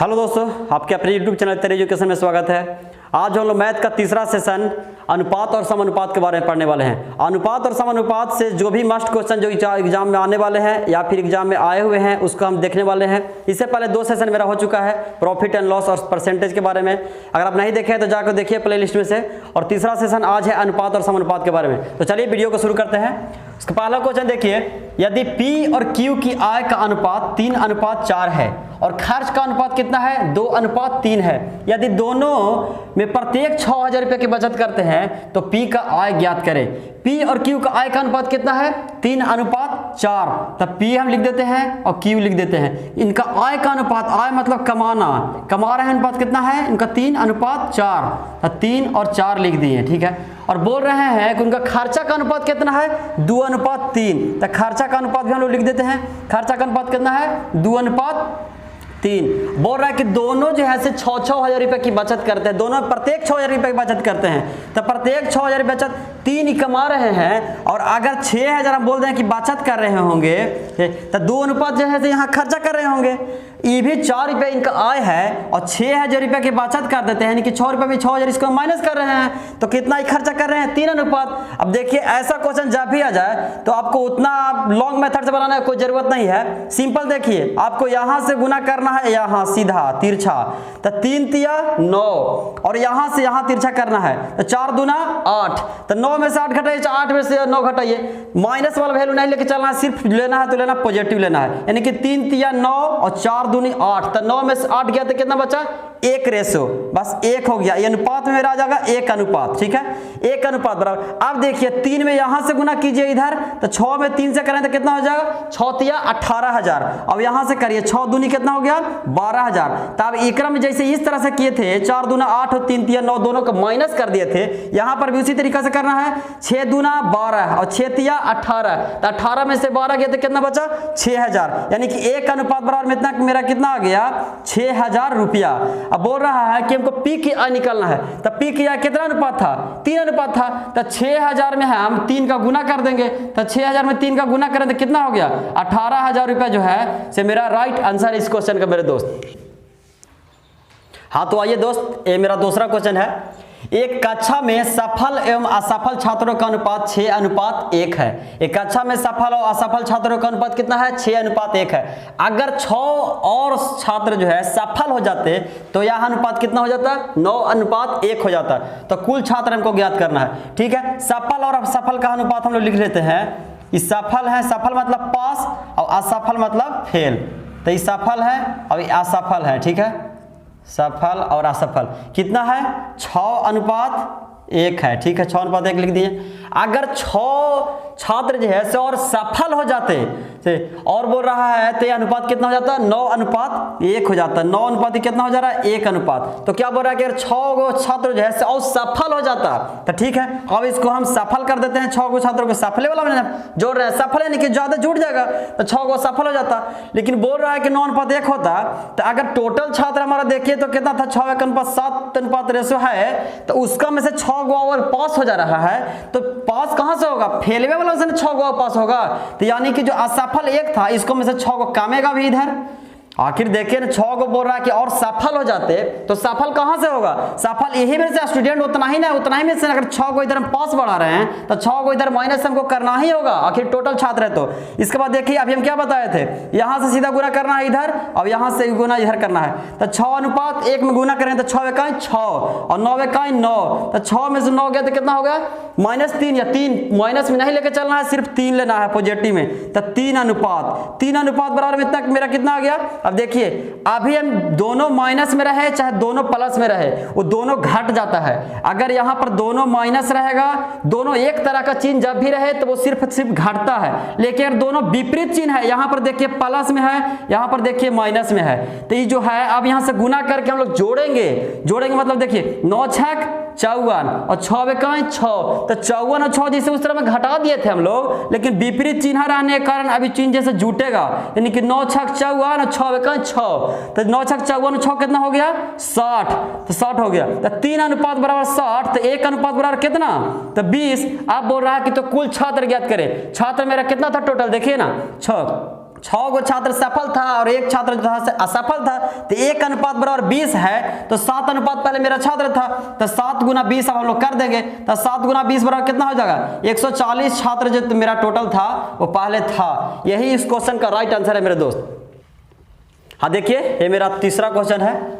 Hello दोस्तों, आपके अपने यूट्यूब चैनल तेरे एजुकेशन में स्वागत है। आज हम लोग मैथ का तीसरा सेशन अनुपात और समानुपात के बारे में पढ़ने वाले हैं। अनुपात और समानुपात से जो भी मस्ट क्वेश्चन जो एग्जाम में आने वाले हैं या फिर एग्जाम में आए हुए हैं उसको हम देखने वाले हैं। इससे पहले 2 सेशन मेरा हो चुका है प्रॉफिट एंड लॉस और परसेंटेज के बारे में। अगर आप नहीं देखे हैं तो जाकर देखिए प्ले लिस्ट में से। और तीसरा सेशन आज है अनुपात और समानुपात के बारे में। तो चलिए वीडियो को शुरू करते हैं। उसका पहला क्वेश्चन देखिए, यदि P और Q की आय का अनुपात 3:4 है और खर्च का अनुपात कितना है 2:3 है, यदि दोनों में प्रत्येक 6000 रुपये की बचत करते हैं तो P का आय ज्ञात करें। P और Q का आय का अनुपात कितना है 3:4, तब P हम लिख देते हैं और Q लिख देते हैं। इनका आय का अनुपात, आय मतलब कमाना, कमा रहे हैं, अनुपात कितना है इनका 3:4, 3 और 4 लिख दिए, ठीक है। और बोल रहे हैं कि उनका खर्चा का अनुपात कितना है 2:3, तो खर्चा का अनुपात भी हम लोग लिख देते हैं। खर्चा का अनुपात कितना है 2:3। बोल रहा है कि दोनों जो है से 6,000 रुपये की बचत करते हैं, दोनों प्रत्येक 6,000 रुपये की बचत करते हैं। तो प्रत्येक 6,000 बचत 3 ही कमा रहे हैं और अगर 6,000 हम बोल दें कि बचत कर रहे होंगे तो 2 अनुपात जो है यहाँ खर्चा कर रहे होंगे। ये भी 4 रुपये इनका आय है और 6,000 रुपये की बचत कर देते हैं, यानी कि 6 रुपये में 6,000 इसको माइनस कर रहे हैं तो कितना ही खर्चा कर रहे हैं 3 अनुपात। अब देखिए ऐसा क्वेश्चन जब भी आ जाए तो आपको उतना लॉन्ग मेथड से बनाने की कोई जरूरत नहीं है। सिंपल देखिए, आपको यहाँ से गुना करना है, यहाँ सीधा तिरछा, तो 3 तिया 9 और यहाँ से यहाँ तिरछा करना है तो 4 दूना 8, तो 9 में से 8 घटाइए, 8 में से 9 घटाइए। माइनस वाला वैल्यू नहीं लेके चलना है, सिर्फ लेना है तो लेना पॉजिटिव लेना है, यानी कि 3 तिया 9 और 4 दूनी 8, तो 9 में से 8 गया तो कितना बचा 1 रेशो, बस 1 हो गया। ये अनुपात में मेरा आ जाएगा 1 अनुपात, ठीक है, 1 अनुपात बराबर। अब देखिए 3 में यहां से गुना कीजिए इधर, तो 6 में 3 से करें तो कितना हो जाएगा 6 तिया 18,000। अब यहां से करिए 6 दूनी कितना हो गया 12,000। तब एकरा में जैसे इस तरह से किए थे 4 दूना 8 और 3 तिया 9 दोनों को माइनस कर दिए थे, यहां पर भी उसी तरीका से करना है। 6 दूना 12 और 6 तिया 18, तो 18 में से 12 गया तो कितना बचा 6,000, यानी कि 1 अनुपात बराबर में इतना मेरा कितना आ गया 6,000 रुपया। अब बोल रहा है कि हमको P की आय निकालना है, तो P की आय कितना अनुपात था 3 अनुपात था, तो 6,000 में है हम 3 का गुना कर देंगे, तो 6,000 में 3 का गुना करें तो कितना हो गया 18,000 रुपया जो है से मेरा राइट आंसर इस क्वेश्चन का मेरे दोस्त। हाँ तो आइए दोस्त, ये मेरा दूसरा क्वेश्चन है। एक कक्षा में सफल एवं असफल छात्रों का अनुपात 6:1 है। एक कक्षा में सफल और असफल छात्रों का अनुपात कितना है 6:1 है। अगर 6 और छात्र जो है सफल हो जाते तो यह अनुपात कितना हो जाता 9:1 हो जाता। तो कुल छात्र हमको ज्ञात करना है, ठीक है। सफल और असफल का अनुपात हम लोग लिख लेते हैं। इस सफल है, सफल मतलब पास और असफल मतलब फेल, तो ये सफल है और असफल है, ठीक है। सफल और असफल कितना है 6:1 है, ठीक है, 6:1 लिख दिए। अगर 6 छात्र जो है और सफल हो जाते और बोल रहा है तो यह अनुपात कितना हो जाता है 9:1 हो जाता है। 9 कितना हो जा रहा है 1 अनुपात। तो क्या बोल रहा है कि अगर 6 छात्र जो है और सफल हो जाता तो ठीक है, अब इसको हम सफल कर देते हैं। 6 छात्रों को सफल वाला में जोड़ रहे हैं, सफल यानी कि ज्यादा जुड़ जाएगा तो 6 सफल हो जाता। लेकिन बोल रहा है कि 9:1 होता, तो अगर टोटल छात्र हमारा देखिए तो कितना था 6:7 रेशो है, तो उसका में से 6 और पास हो जा रहा है। तो पास कहां से होगा, फेलवे वाला से 6 पास होगा, तो यानी कि जो असफल 1 था इसको में से 6 कामेगा भी इधर। आखिर देखिए ना 6 को बोल रहा है कि और सफल हो जाते तो सफल कहां से होगा, सफल यही में से स्टूडेंट उतना ही ना, उतना ही में से अगर 6 को इधर हम पास बढ़ा रहे हैं तो 6 को इधर माइनस हमको करना ही होगा, आखिर टोटल छात्र है। तो इसके बाद देखिए अभी हम क्या बताए थे, यहां से सीधा गुना करना है इधर और यहां से गुना इधर करना है। तो 6:1 में गुना करें तो 6 एकाई 6 और 9 एकाई 9, तो 6 में से 9 गया तो कितना हो गया -3, या 3 माइनस में नहीं लेके चलना है, सिर्फ 3 लेना है पॉजिटिव में। तो 3 अनुपात बराबर में इतना मेरा कितना आ गया। अब देखिए अभी हम दोनों माइनस में रहे चाहे दोनों प्लस में रहे, वो दोनों घट जाता है। अगर यहां पर दोनों माइनस रहेगा, दोनों एक तरह का चिन्ह जब भी रहे तो वो सिर्फ घटता है। लेकिन अगर दोनों विपरीत चिन्ह है, यहां पर देखिए प्लस में है, यहां पर देखिए माइनस में है, तो ये जो है अब यहां से गुना करके हम लोग जोड़ेंगे मतलब देखिए 9 6 54 और 6 एकाई 6, तो 54 और 6 जैसे उस तरह में घटा दिए थे हम लोग, लेकिन विपरीत चिन्ह रहने के कारण अभी चिन्ह जैसे जुटेगा, यानी कि 9 6 54 और 6 एकाई 6, तो 9 6 54 6 कितना हो गया 60, तो 60 हो गया। तो 3 अनुपात बराबर 60, तो 1 अनुपात बराबर कितना तो 20। आप बोल रहा है कि तो कुल छात्र ज्ञात करें। छात्र मेरा कितना था टोटल, देखिए ना 6 6 गो छात्र सफल था और 1 छात्र जो था असफल था, तो 1 अनुपात बराबर 20 है, तो 7 अनुपात पहले मेरा छात्र था, तो 7 गुना 20 अब हम लोग कर देंगे, तो 7 गुना 20 बराबर कितना हो जाएगा 140 छात्र जो मेरा टोटल था वो पहले था। यही इस क्वेश्चन का राइट आंसर है मेरे दोस्त। हाँ देखिए, ये मेरा तीसरा क्वेश्चन है।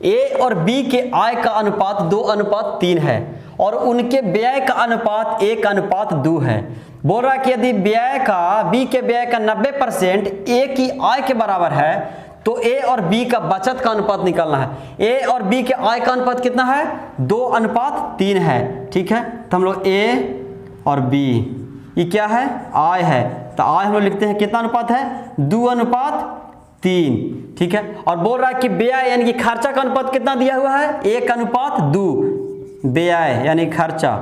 ए और बी के आय का अनुपात 2:3 है और उनके व्यय का अनुपात 1:2 है। बोल रहा है कि यदि व्यय का बी के व्यय का 90% ए की आय के बराबर है तो ए और बी का बचत का अनुपात निकालना है। ए और बी के आय का अनुपात कितना है 2:3 है। ठीक है, तो हम लोग ए और बी, ये क्या है आय है, तो आय हम लोग लिखते हैं कितना अनुपात है 2:3। ठीक है, और बोल रहा है कि व्यय यानी कि खर्चा का अनुपात कितना दिया हुआ है 1:2। व्यय यानी खर्चा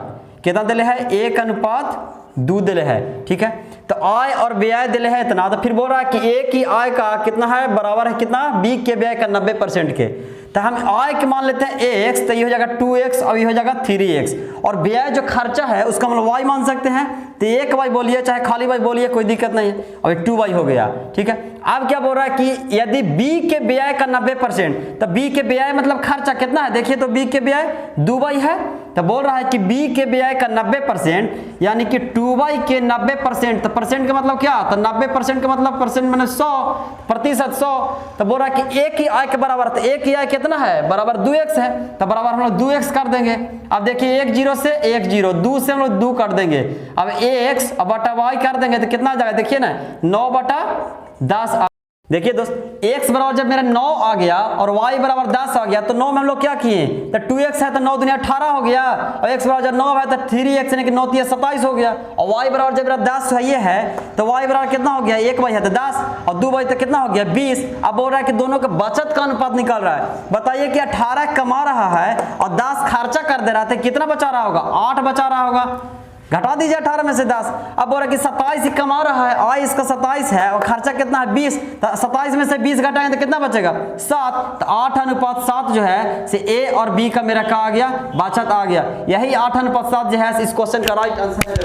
कितना दिले है 1:2 दिले है। ठीक है, तो आय और व्यय दिले है इतना, तो फिर बोल रहा है कि ए की आय का कितना है बराबर है कितना बी के व्यय का 90% के, तो हम आय के मान लेते हैं x, तो ये हो जाएगा 2x और ये हो जाएगा 3x, और व्यय जो खर्चा है उसका हम y मान सकते हैं, तो 1y बोलिए चाहे खाली y बोलिए कोई दिक्कत नहीं है, और 2y हो गया। ठीक है, अब क्या बोल रहा है कि यदि b के व्यय का 90%, तो b के व्यय मतलब खर्चा कितना है, देखिए तो b के व्यय 2y है, तो बोल रहा है कि b के व्यय का 90% यानी कि 2y के 90%, तो परसेंट का मतलब क्या, तो 90% का मतलब परसेंट मैंने 100%, 100, तो बोल रहा है कि एक ही आय के बराबर, तो एक ही आय कितना है बराबर 2x है, तो बराबर हम लोग 2x कर देंगे। अब देखिए 1 0 से 1 0, 2 से हम लोग 2 कर देंगे, अब x बटा y कर देंगे तो कितना आ जाएगा, देखिए ना 9/10। देखिए दोस्त, x बराबर जब मेरा 9 आ गया और y बराबर 10 आ गया, तो 9 में हम लोग क्या किए, तो 2x है तो 9 दूनी 18 हो गया, और x बराबर जब 9 है तो 3x यानी कि 9 3 27 हो गया, और y बराबर जब मेरा 10 है ये है, तो y बराबर कितना हो गया 1y है तो 10 और 2y तो कितना हो गया 20। अब बोल रहा है कि दोनों का बचत का अनुपात निकाल रहा है। बताइए कि 18 कमा रहा है और 10 खर्चा कर दे रहा था, कितना बचा रहा होगा 8 बचा रहा होगा, घटा दीजिए 18 में से 10। अब बोल रहा है कि 27 ही कमा रहा है, आय इसका 27 है और खर्चा कितना है 20, तो 27 में से 20 घटाएंगे तो कितना बचेगा 7, तो 8:7 जो है से ए और बी का मेरा क्या आ गया बचत आ गया। यही 8:7 जो है इस क्वेश्चन का राइट आंसर है।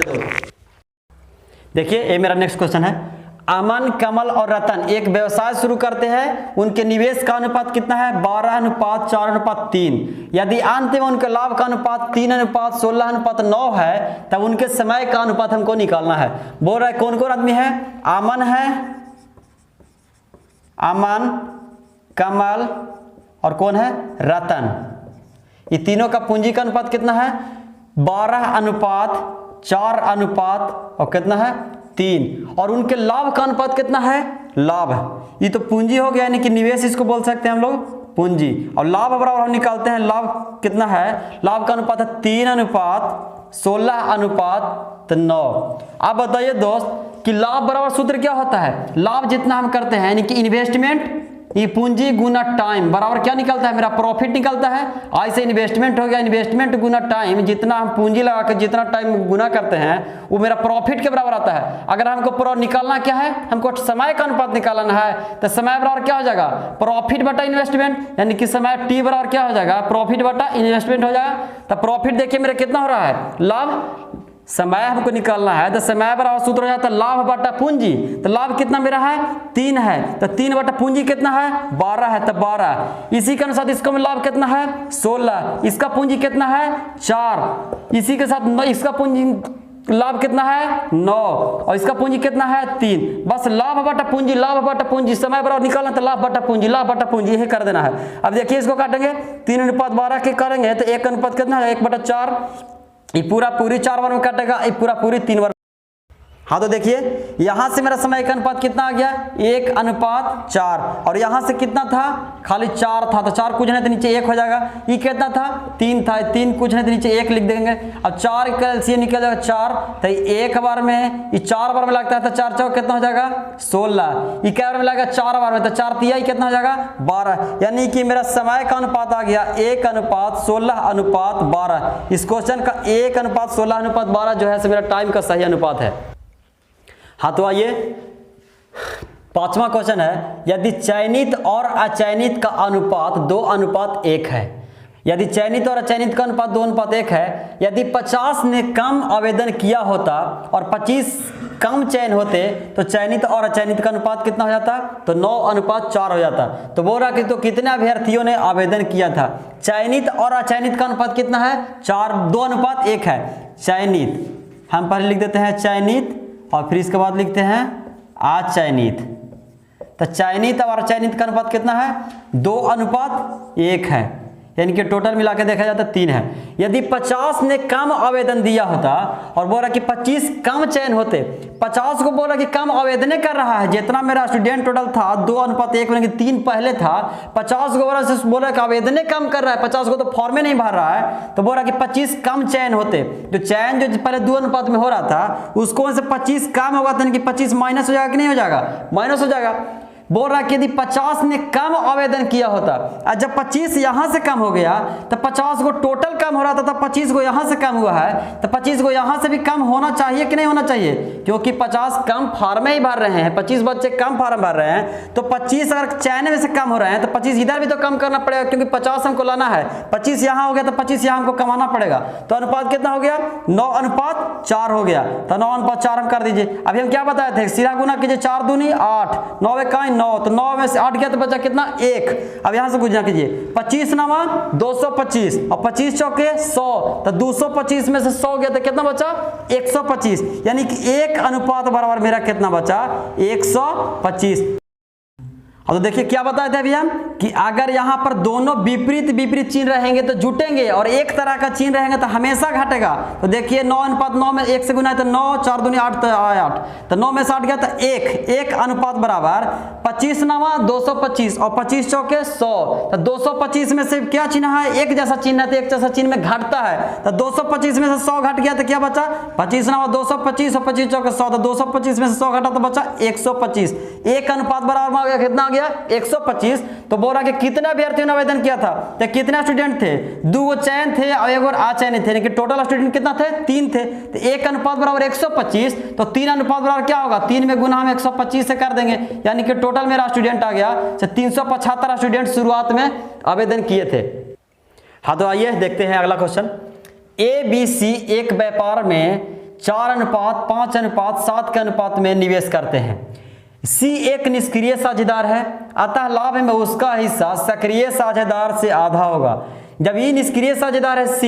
देखिए ये मेरा नेक्स्ट क्वेश्चन है। अमन, कमल और रतन एक व्यवसाय शुरू करते हैं, उनके निवेश का अनुपात कितना है 12:4:3। यदि अंत में उनके लाभ का अनुपात 3:16:9 है, तब उनके समय का अनुपात हमको निकालना है। बोल रहा है कौन कौन आदमी है, अमन है, अमन, कमल और कौन है रतन, ये तीनों का पूंजी का अनुपात कितना है 12:4 और कितना है 3, और उनके लाभ का अनुपात कितना है लाभ, ये तो पूंजी हो गया यानी कि निवेश इसको बोल सकते हैं हम लोग पूंजी, और लाभ बराबर हम निकालते हैं, लाभ कितना है, लाभ का अनुपात है 3:16:9। आप बताइए दोस्त कि लाभ बराबर सूत्र क्या होता है, लाभ जितना हम करते हैं यानी कि इन्वेस्टमेंट ये पूंजी गुना टाइम बराबर क्या निकलता है मेरा प्रॉफिट निकलता है। आई से इन्वेस्टमेंट हो गया, इन्वेस्टमेंट गुना टाइम, जितना हम पूंजी लगा के जितना टाइम गुना करते हैं वो मेरा प्रॉफिट के बराबर आता है। अगर हमको निकालना क्या है, हमको समय का अनुपात निकालना है, तो समय बराबर क्या हो जाएगा प्रॉफिट बटा इन्वेस्टमेंट, यानी कि समय टी बराबर क्या हो जाएगा प्रॉफिट बटा इन्वेस्टमेंट हो जाएगा। तो प्रॉफिट देखिए मेरा कितना हो रहा है लाभ, समय हमको निकालना है तो समय बराबर सूत्र हो जाता है लाभ बटा पूंजी, तो लाभ कितना मेरा है 3 है, तो 3 बटा पूंजी कितना है 12 है, तो 12। इसी के अनुसार इसका लाभ कितना है 16, इसका पूंजी कितना है 4, इसी के साथ इसका पूंजी लाभ कितना है 9 और इसका पूंजी कितना है 3। बस लाभ बटा पूंजी, लाभ बटा पूंजी, समय बराबर निकालना तो लाभ बटा पूंजी, लाभ बटा पूंजी यही कर देना है। अब देखिए इसको काटेंगे 3:12 के करेंगे तो 1 अनुपात कितना है 1/4, ये पूरा पूरी 4 बार में कटेगा, ये पूरा पूरी 3 बार। हाँ तो देखिए यहां से मेरा समय का अनुपात कितना आ गया 1:4, और यहां से कितना था खाली 4 था, तो 4 कुछ नहीं तो नीचे 1 हो जाएगा। ये कितना था 3 था, 3 कुछ नहीं तो नीचे 1 लिख देंगे। अब 4 का एलसीएम निकल जाएगा 4, तो एक बार में ये 4 बार में लगता है, तो 4 चौक कितना हो जाएगा 16, ये क्या बार में लगेगा 4 बार में, तो 4 तिहाई कितना हो जाएगा 12, यानी कि मेरा समय का अनुपात आ गया 1:16:12। इस क्वेश्चन का 1:16:12 जो है मेरा टाइम का सही अनुपात है। हाँ तो आइए 5वां क्वेश्चन है, यदि चयनित और अचयनित का अनुपात 2:1 है, यदि चयनित और अचयनित का अनुपात 2:1 है, यदि 50 ने कम आवेदन किया होता और 25 कम चयन होते तो चयनित और अचयनित का अनुपात कितना हो जाता? तो 9:4 हो जाता। तो बोल रहा कि तो कितने अभ्यर्थियों ने आवेदन किया था? चयनित और अचयनित का अनुपात कितना है? 4, 2:1 है। चयनित हम पहले लिख देते हैं चयनित और फिर इसके बाद लिखते हैं अचयनित। तो चयनित और अचयनित का अनुपात कितना है? 2:1 है, यानी कि टोटल मिला के देखा जाता 3 है। यदि 50 ने कम आवेदन दिया होता और बोला कि 25 कम चयन होते, 50 को बोला कि कम आवेदन कर रहा है, जितना मेरा स्टूडेंट टोटल था 2:1 यानी कि 3 पहले था, 50 को बोला कि आवेदन कम कर रहा है, 50 को तो फॉर्म नहीं भर रहा है, तो बोला कि 25 कम चयन होते। जो चयन जो पहले 2:1 में हो रहा था उसको से 25 कम होगा तो यानी कि 25 माइनस हो जाएगा कि नहीं हो जाएगा? माइनस हो जाएगा। बोल रहा कि यदि 50 ने कम आवेदन किया होता और जब 25 यहां से कम हो गया तो 50 को टोटल कम हो रहा था, तब 25 को यहां से कम हुआ है, तो 25 को यहां से भी कम होना चाहिए कि नहीं होना चाहिए? क्योंकि 50 कम फार्म ही भर रहे हैं, 25 बच्चे कम फार्म भर रहे हैं, तो 25 अगर चयन में से कम हो रहे हैं तो 25 इधर भी तो कम करना पड़ेगा, क्योंकि 50 हमको लाना है, 25 यहां हो गया तो 25 यहां हमको कमाना पड़ेगा। तो अनुपात कितना हो गया? 9:4 हो गया। तो 9:4 हम कर दीजिए। अभी हम क्या बताए थे? सीधा गुना कीजिए, 4 दूनी 8, 9 1 9, तो 9 में से 8 गया तो बचा कितना? 1। अब यहां से गुना कीजिए, 25 9 225 और 25 चौके 100, तो 225 में से 100 गया तो कितना बचा? 125, यानी कि 1 अनुपात बराबर मेरा कितना बचा? 125। अब तो देखिए क्या बताए थे अभी हम कि अगर यहाँ पर दोनों विपरीत चिन्ह रहेंगे तो जुटेंगे और एक तरह का चिन्ह रहेंगे तो हमेशा घटेगा। तो देखिए 9:9 में 1 से गुना है तो 9, 4 दूनी 8 तो 8, तो 9 में से 8 गया तो 1 अनुपात बराबर 25 9 225 और 25 चौके 100, तो 225 में से क्या चिन्ह है? एक जैसा चिन्ह है तो एक जैसा चिन्ह में घटता है, तो 225 में से 100 घट गया तो क्या बचा? 25 9 225 और 25 चौके 100, तो 225 में से 100 घटा तो बचा 125। 1 अनुपात बराबर आ गया कितना आ गया? 125। तो बोल रहा कि कितने अभ्यर्थियों ने आवेदन किया था? तो कितने स्टूडेंट थे? 2 चयन थे और 1 अचयनित थे, यानी कि टोटल स्टूडेंट कितना थे? 3 थे। तो 1 अनुपात बराबर 125, तो 3 अनुपात बराबर क्या होगा? 3 में गुना हम 125 से कर देंगे, यानी कि टोटल मेरा स्टूडेंट आ गया 375 स्टूडेंट शुरुआत में आवेदन किए थे। हाँ, तो आइए देखते हैं अगला क्वेश्चन। ABC एक व्यापार में 4:5:7 के अनुपात में निवेश करते हैं। C एक निष्क्रिय साझेदार है, अतः लाभ में उसका हिस्सा सक्रिय साझेदार से आधा होगा। जब ये निष्क्रिय साझेदार है C,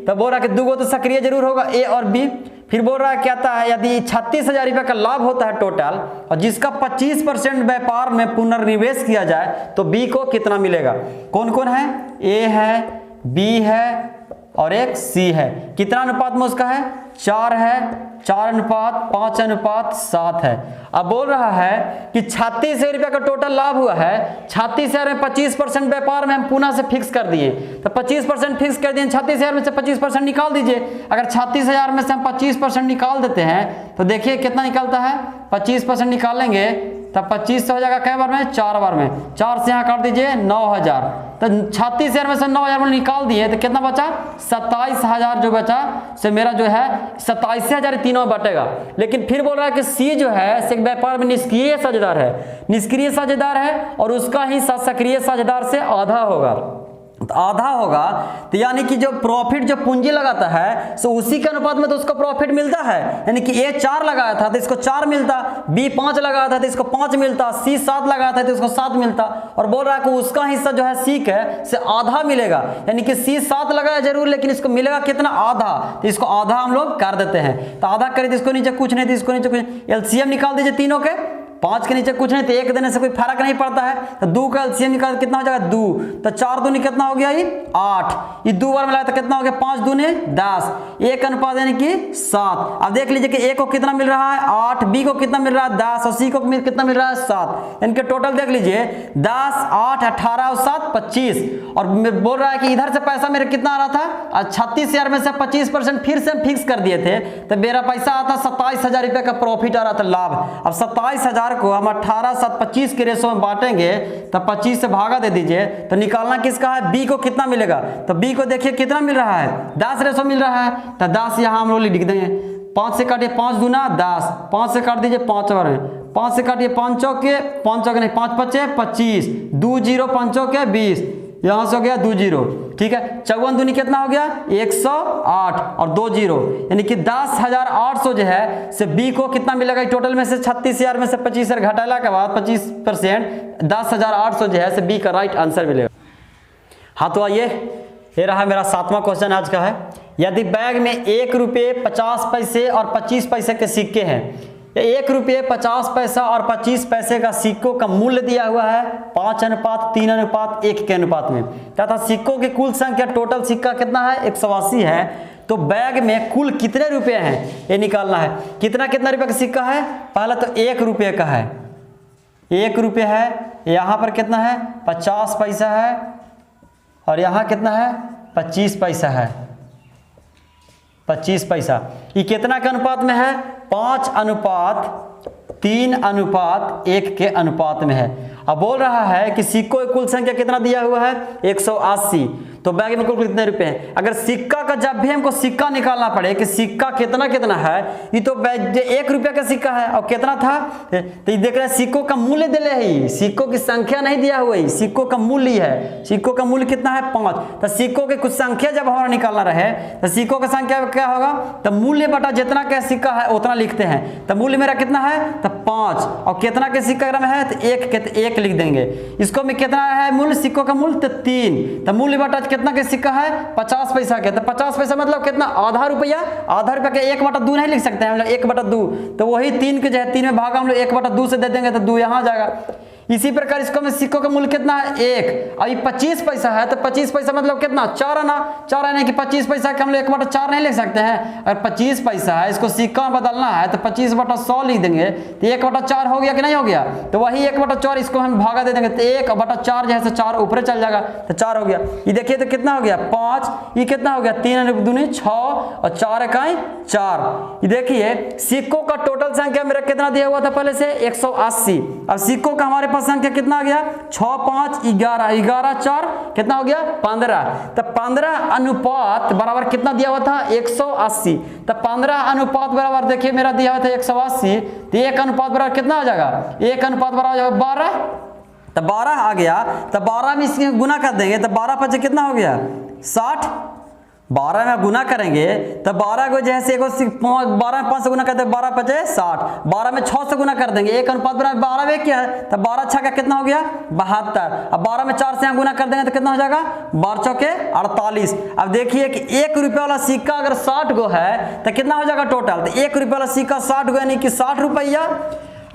तब बोल रहा कि 2 तो सक्रिय जरूर होगा, A और B। फिर बोल रहा है क्या आता है? यदि 36,000 रुपये का लाभ होता है टोटल और जिसका 25% व्यापार में पुनर्निवेश किया जाए तो B को कितना मिलेगा? कौन कौन है? A है, B है और एक C है। कितना अनुपात में उसका है? 4 है, 4:5:7 है। अब बोल रहा है कि 36,000 रुपये का टोटल लाभ हुआ है, 36,000 में 25% व्यापार में हम पुनः से फिक्स कर दिए, तो 25% फिक्स कर दिए, 36,000 में से 25% निकाल दीजिए। अगर 36,000 में से हम 25% निकाल देते हैं तो देखिए कितना निकलता है? 25% निकालेंगे तब 25 हो जाएगा कै बार में? 4 बार में। 4 से यहाँ काट दीजिए 9,000, तो 36,000 में से 9,000 में निकाल दिए तो कितना बचा? 27,000 जो बचा से मेरा जो है 27,000 तीनों बटेगा। लेकिन फिर बोल रहा है कि C जो है से व्यापार में निष्क्रिय साझेदार है, निष्क्रिय साझेदार है और उसका हिस्सा सक्रिय साझेदार से आधा होगा। तो आधा होगा तो यानी कि जो प्रॉफिट जो पूंजी लगाता है सो उसी के अनुपात में तो उसको प्रॉफिट मिलता है, यानी कि A 4 लगाया था तो इसको 4 मिलता, B 5 लगाया था तो इसको 5 मिलता, C 7 लगाया था तो इसको 7 मिलता। और बोल रहा है कि उसका हिस्सा जो है C के से आधा मिलेगा, यानी कि C 7 लगाया जरूर लेकिन इसको मिलेगा कितना? आधा। तो इसको आधा हम लोग कर देते हैं, तो आधा करें तो इसको नीचे कुछ नहीं, तो इसको नीचे कुछ, LCM निकाल दीजिए तीनों के, 5 के नीचे कुछ नहीं तो 1 देने से कोई फर्क नहीं पड़ता है। तो 2 का एलसीएम निकाल कितना हो जाएगा? 2, तो 4 दूनी कितना हो गया? ये 8, ये 2 बार मिलाया तो कितना हो गया? 5 दूनी 10, 1 अनुपात यानी कि 7। अब देख लीजिए कि A को कितना मिल रहा है? 8, B को कितना मिल रहा है? 10 और C को कितना मिल रहा है? 7। इनके टोटल देख लीजिए 10, 8, 18 और 7 25। और बोल रहा है कि इधर से पैसा मेरे कितना आ रहा था? 36,000 में से 25% फिर से फिक्स कर दिए थे तो मेरा पैसा आता 27,000 रुपये का प्रॉफिट आ रहा था, लाभ। अब 27,000 को हम 18 7 25 के रेशो में बांटेंगे तो 25 से भागा दे दीजिए, तो निकालना किसका है? B को कितना मिलेगा? तो B को देखिए कितना मिल रहा है? 10 रेशो मिल रहा है, तो 10 यहाँ हम लोग लिख देंगे। 5 से काटिए 5 दूना 10, 5 से काट दीजिए 5 बार में, 5 से काटिए 5 चौके 5 चौके नहीं 5 5 25, 2 0 5 चौके 20, यहाँ से हो गया 2 जीरो, ठीक है। 54 दूनी कितना हो गया 108 और 2 जीरो, यानी कि 10,800 जो है से बी को कितना मिलेगा टोटल में से 36,000 में से 25,000 घटाला के बाद 25% 10,800 जो है से बी का राइट आंसर मिलेगा। हाँ तो आइए, ये रहा मेरा 7वां क्वेश्चन आज का है। यदि बैग में 1 रुपये 50 पैसे और 25 पैसे के सिक्के हैं, 1 रुपये 50 पैसा और 25 पैसे का सिक्कों का मूल्य दिया हुआ है 5:3:1 के अनुपात में, तथा सिक्कों की कुल संख्या टोटल सिक्का कितना है 180 है, तो बैग में कुल कितने रुपये हैं ये निकालना है। कितना रुपये का सिक्का है, पहला तो 1 रुपये का है, 1 रुपये है, यहाँ पर कितना है 50 पैसा है और यहाँ कितना है 25 पैसा है, 25 पैसा। ये कितना के अनुपात में है 5:3:1 के अनुपात में है। अब बोल रहा है कि सिक्कों की कुल संख्या कितना दिया हुआ है 180, तो बैग में कुल कितने रुपए हैं। अगर सिक्का का जब भी हमको सिक्का निकालना पड़े कि सिक्का कितना है, ये तो 1 रुपये का सिक्का है और कितना था, तो ये देख रहे हैं सिक्कों का मूल्य दिले है, सिक्कों की संख्या नहीं दिया हुआ है, सिक्कों का मूल्य है। सिक्कों का मूल्य कितना है 5, तो सिक्कों की कुछ संख्या जब हमारा निकालना रहे तो सिक्कों का संख्या क्या होगा, तो मूल्य बटा जितना का सिक्का है उतना लिखते हैं। तो मूल्य मेरा कितना है तो 5 और कितना के सिक्का में है तो 1 लिख देंगे। इसको में कितना है मूल्य सिक्कों का मूल्य तो 3, तो मूल्य बटा कितना के सिक्का है 50 पैसा के, तो 50 पैसा मतलब कितना आधा रुपया, आधा रुपया के 1/2 नहीं लिख सकते हैं हम लोग 1/2, तो वही 3 के जो है 3 में भागा हम लोग 1/2 से दे देंगे तो 2 यहाँ जाएगा। इसी प्रकार इसको में सिक्कों का मूल्य कितना है 1, और ये 25 पैसा है तो 25 पैसा मतलब कितना 4 आना, 4 आने की 25 पैसा के हम लोग 1/4 नहीं लिख सकते हैं। अगर 25 पैसा है इसको सिक्का में बदलना है तो 25/100 लिख देंगे तो 1/4 हो गया कि नहीं हो गया, तो वही 1/4 इसको हम भागा दे देंगे तो 1/4 जैसे 4 ऊपर चल जाएगा तो 4 हो गया। ये देखिए तो कितना हो गया 5, ये कितना हो गया 3 6 और 4 इकाई 4। ये देखिए सिक्कों का टोटल संख्या मेरा कितना दिया हुआ था पहले से 180, अब सिक्कों का हमारे संख्या कितना आ गया 6 5 11 11 4 कितना हो गया 15, तो 15 अनुपात बराबर कितना दिया हुआ था 180, तो 15 अनुपात बराबर देखिए मेरा दिया हुआ था 180, तो 1 अनुपात बराबर कितना आ जाएगा 1 अनुपात बराबर 12, तो 12 आ गया, तो 12 में इसके गुना कर देंगे तो 12 5 कितना हो गया 60, 12 में गुना करेंगे तो 12 को जैसे 12 में 5 से गुना करते हैं 12 5 60, 12 में 6 से गुना कर देंगे 1 अनुपात बराबर 12 में क्या है, तो 12 6 का कितना हो गया 72, अब 12 में 4 से यहाँ गुना कर देंगे तो कितना हो जाएगा 12 चौके 48। अब देखिए कि 1 रुपये वाला सिक्का अगर 60 गो है तो कितना हो जाएगा टोटल, तो 1 रुपये वाला सिक्का 60 गो यानी कि 60 रुपया।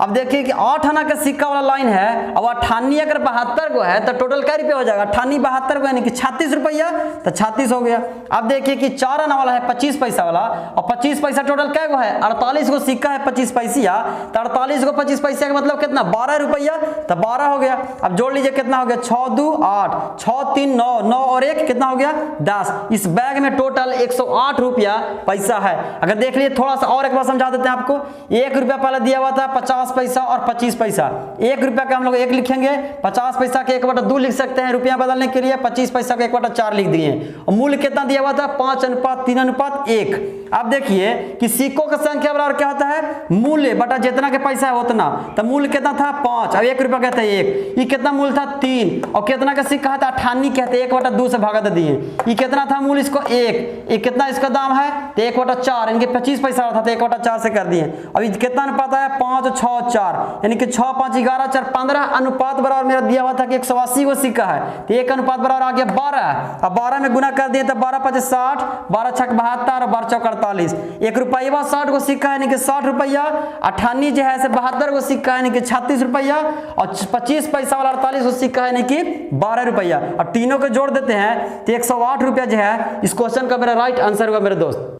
अब देखिए कि 8 आना का सिक्का वाला लाइन है, अब 98 अगर 72 को है तो टोटल क्या रुपया हो जाएगा 98 72 को यानी कि 36 रुपया, तो 36 हो गया। अब देखिए कि 4 आना वाला है 25 पैसा वाला, और 25 पैसा टोटल क्या को है 48 को सिक्का है 25 पैसिया, तो 48 को 25 पैसा का मतलब कितना 12 रुपया, तो 12 हो गया। अब जोड़ लीजिए कितना हो गया 6 2 8 6 3 9 9 और 1 कितना हो गया 10। इस बैग में टोटल 108 रुपया पैसा है। अगर देख लीजिए थोड़ा सा और एक बार समझा देते हैं आपको, 1 रुपया पहले दिया हुआ था 50 पैसा और 25 पैसा, 1 रुपया का हम लोग 1 लिखेंगे, 50 पैसा के 1/2 लिख सकते हैं रुपया बदलने के लिए, 25 पैसा के 1/4 लिख दिए, और मूल्य कितना दिया हुआ था 5:3:1। अब देखिए कि सिक्कों का संख्या बराबर क्या होता है मूल्य बटा जितना के पैसा है उतना, तो मूल्य कितना था 5, अब 1 रुपया कहते हैं 1, ये कितना मूल्य था 3, और कितना का सिक्का था 98 कहते हैं 1/2 से भागा दे दिए, ये कितना था मूल्य इसको 1, ये कितना इसका दाम है तो 1/4 यानी कि 25 पैसा था तो 1/4 से कर दिए। अब कितना अनुपात है 5 6 4 यानी कि 6 5 11 4 15 अनुपात बराबर मेरा दिया हुआ था कि 180 को सिक्का है, तो 1 अनुपात बराबर आ गया 12, अब 12 में गुना कर दिए तो 12 5 60 12 6 72 और 12 चौक 48, 1 रुपया 60 को सिक्का है यानी कि 60 रुपया, 98 जो है 72 को सिक्का है यानी कि 36 रुपया, और 25 पैसा वाला 48 को सिक्का है यानी कि 12 रुपया। अब तीनों को जोड़ देते हैं तो 108 रुपया जो है इस क्वेश्चन का मेरा राइट आंसर होगा मेरे दोस्त।